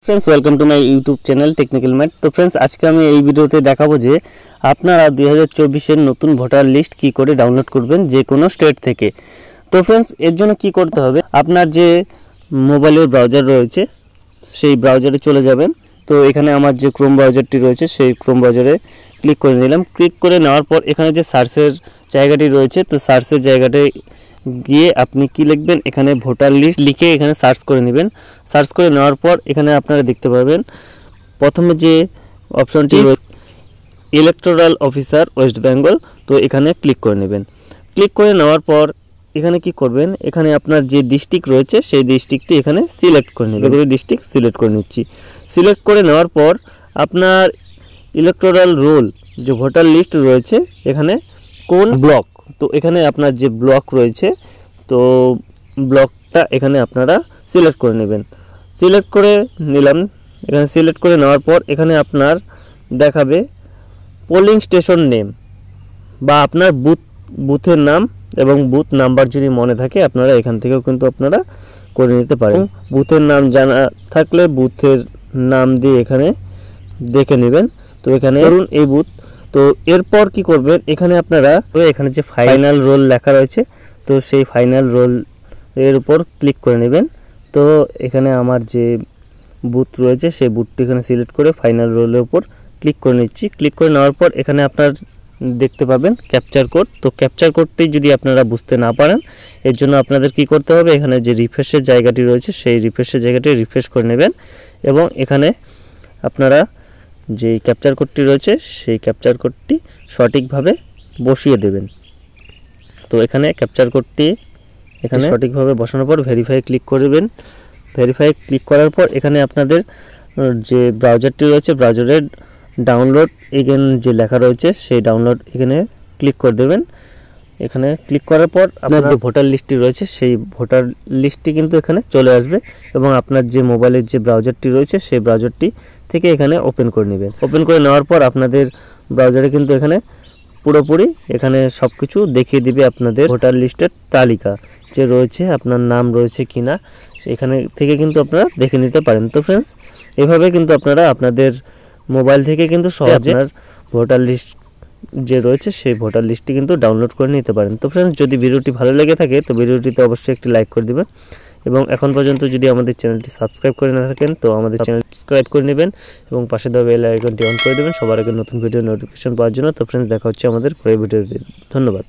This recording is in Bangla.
Friends welcome to my YouTube channel technical math. तो फ्रेंड्स आज के আমি এই ভিডিওতে দেখাবো যে আপনারা 2024 এর নতুন ভোটার লিস্ট কি করে ডাউনলোড করবেন যে কোনো স্টেট থেকে। তো फ्रेंड्स এর জন্য কি করতে হবে, আপনার যে মোবাইলের ব্রাউজার রয়েছে সেই ব্রাউজারে চলে যাবেন। তো এখানে আমার যে ক্রোম ব্রাউজারটি রয়েছে সেই ক্রোম ব্রাউজারে ক্লিক করে নিলাম। ক্লিক করে নেওয়ার পর এখানে যে সার্চের জায়গাটি রয়েছে, তো সার্চের জায়গাটায় গিয়ে আপনি কি লিখবেন, এখানে ভোটার লিস্ট লিখে এখানে সার্চ করে নেবেন। সার্চ করে নেওয়ার পর এখানে আপনারা দেখতে পাবেন প্রথমে যে অপশনটি ইলেকটোরাল অফিসার ওয়েস্ট বেঙ্গল, তো এখানে ক্লিক করে নেবেন। ক্লিক করে নেওয়ার পর এখানে কি করবেন, এখানে আপনার যে ডিস্ট্রিক্ট রয়েছে সেই ডিস্ট্রিক্টটি এখানে সিলেক্ট করে নেবেন। ডিস্ট্রিক্ট সিলেক্ট করে নিচ্ছি। সিলেক্ট করে নেওয়ার পর আপনার ইলেকটোরাল রোল যে ভোটার লিস্ট রয়েছে এখানে কোন ব্লক, তো এখানে আপনার যে ব্লক রয়েছে তো ব্লকটা এখানে আপনারা সিলেক্ট করে নেবেন। সিলেক্ট করে নিলাম। এখানে সিলেক্ট করে নেওয়ার পর এখানে আপনার দেখাবে পোলিং স্টেশন নেম বা আপনার বুথের নাম এবং বুথ নাম্বার যদি মনে থাকে আপনারা এখান থেকেও কিন্তু আপনারা করে নিতে পারেন। বুথের নাম জানা থাকলে বুথের নাম দিয়ে এখানে দেখে নেবেন। তো এখানে ধরুন এই বুথ, তো এরপর কি করবেন, এখানে আপনারা এখানে যে ফাইনাল রোল লেখা রয়েছে তো সেই ফাইনাল রোল এর উপর ক্লিক করে নেবেন। তো এখানে আমার যে বুথ রয়েছে সেই বুথটি এখানে সিলেক্ট করে ফাইনাল রোলের উপর ক্লিক করে নিচ্ছি। ক্লিক করে নেওয়ার পর এখানে আপনার দেখতে পাবেন ক্যাপচার কোড। তো ক্যাপচার কোডটি যদি আপনারা বুঝতে না পারেন এর জন্য আপনাদের কি করতে হবে, এখানে যে রিফ্রেশের জায়গাটি রয়েছে সেই রিফ্রেশের জায়গাটি রিফ্রেশ করে নেবেন এবং এখানে আপনারা যে ক্যাপচার কোডটি রয়েছে সেই ক্যাপচার কোডটি সঠিকভাবে বসিয়ে দেবেন। তো এখানে ক্যাপচার কোডটি এখানে সঠিকভাবে বসানোর পর ভেরিফাই ক্লিক করবেন। ভেরিফাই ক্লিক করার পর এখানে আপনাদের যে ব্রাউজারটি রয়েছে ব্রাউজারের ডাউনলোড এখানে যে লেখা রয়েছে সেই ডাউনলোড এখানে ক্লিক করে দেবেন। এখানে ক্লিক করার পর আপনার যে ভোটার লিস্টটি রয়েছে সেই ভোটার লিস্টটি কিন্তু এখানে চলে আসবে এবং আপনার যে মোবাইলের যে ব্রাউজারটি রয়েছে সেই ব্রাউজারটি থেকে এখানে ওপেন করে নেবেন। ওপেন করে নেওয়ার পর আপনাদের ব্রাউজারে কিন্তু এখানে পুরোপুরি এখানে সব কিছু দেখিয়ে দিবে আপনাদের ভোটার লিস্টের তালিকা যে রয়েছে, আপনার নাম রয়েছে কিনা এখানে থেকে কিন্তু আপনারা দেখে নিতে পারেন। তো ফ্রেন্ডস এভাবে কিন্তু আপনারা আপনাদের মোবাইল থেকে কিন্তু সহজে আপনার ভোটার লিস্ট যে রয়েছে সেই ভোটার লিস্টটি কিন্তু ডাউনলোড করে নিতে পারেন। তো ফ্রেন্ডস যদি ভিডিওটি ভালো লেগে থাকে তো ভিডিওটিতে অবশ্যই একটি লাইক করে দিবেন এবং এখন পর্যন্ত যদি আমাদের চ্যানেলটি সাবস্ক্রাইব করে না থাকেন তো আমাদের চ্যানেল সাবস্ক্রাইব করে নেবেন এবং পাশে দেওয়া বেল আইকনটি অন করে দেবেন সবার আগে নতুন ভিডিও নোটিফিকেশন পাওয়ার জন্য। তো ফ্রেন্ডস দেখা হচ্ছে আমাদের পরের ভিডিওতে। ধন্যবাদ।